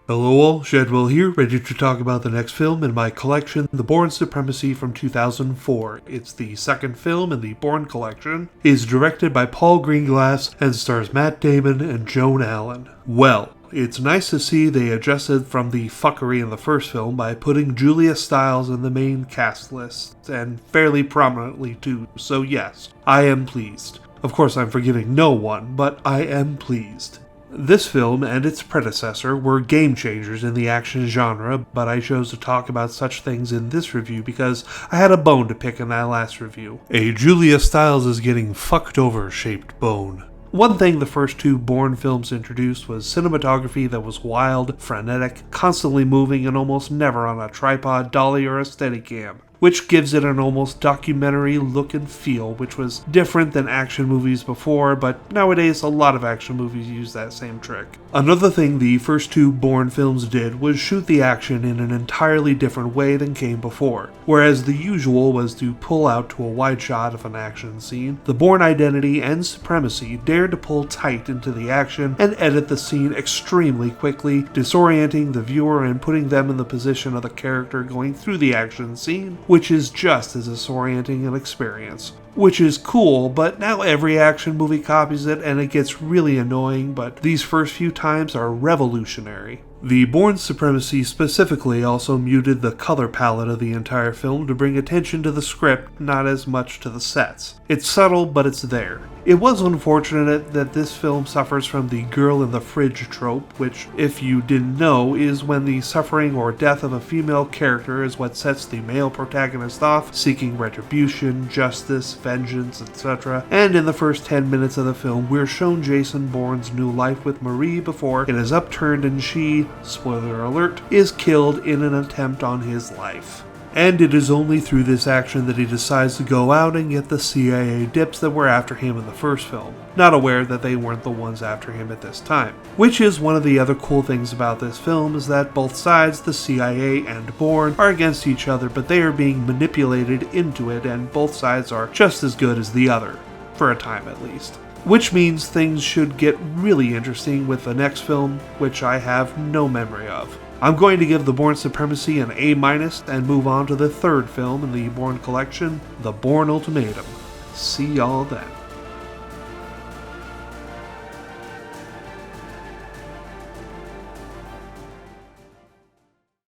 Hello all, Shadwell here, ready to talk about the next film in my collection, The Bourne Supremacy from 2004. It's the second film in the Bourne collection, is directed by Paul Greengrass, and stars Matt Damon and Joan Allen. Well, it's nice to see they adjusted from the fuckery in the first film by putting Julia Stiles in the main cast list, and fairly prominently too, so yes, I am pleased. Of course I'm forgiving no one, but I am pleased. This film and its predecessor were game changers in the action genre, but I chose to talk about such things in this review because I had a bone to pick in that last review. A Julia Stiles is getting fucked over shaped bone. One thing the first two Bourne films introduced was cinematography that was wild, frenetic, constantly moving, and almost never on a tripod, dolly, or a Steadicam, which gives it an almost documentary look and feel, which was different than action movies before, but nowadays a lot of action movies use that same trick. Another thing the first two Bourne films did was shoot the action in an entirely different way than came before. Whereas the usual was to pull out to a wide shot of an action scene, the Bourne Identity and Supremacy dared to pull tight into the action and edit the scene extremely quickly, disorienting the viewer and putting them in the position of the character going through the action scene, which is just as disorienting an experience. Which is cool, but now every action movie copies it and it gets really annoying, but these first few times are revolutionary. The Bourne Supremacy specifically also muted the color palette of the entire film to bring attention to the script, not as much to the sets. It's subtle, but it's there. It was unfortunate that this film suffers from the girl in the fridge trope, which, if you didn't know, is when the suffering or death of a female character is what sets the male protagonist off, seeking retribution, justice, vengeance, etc. And in the first 10 minutes of the film, we're shown Jason Bourne's new life with Marie before it is upturned and she, spoiler alert, is killed in an attempt on his life. And it is only through this action that he decides to go out and get the CIA dips that were after him in the first film, not aware that they weren't the ones after him at this time. Which is one of the other cool things about this film, is that both sides, the CIA and Bourne, are against each other, but they are being manipulated into it, and both sides are just as good as the other, for a time at least. Which means things should get really interesting with the next film, which I have no memory of. I'm going to give The Bourne Supremacy an A- and move on to the third film in the Bourne collection, The Bourne Ultimatum. See y'all then.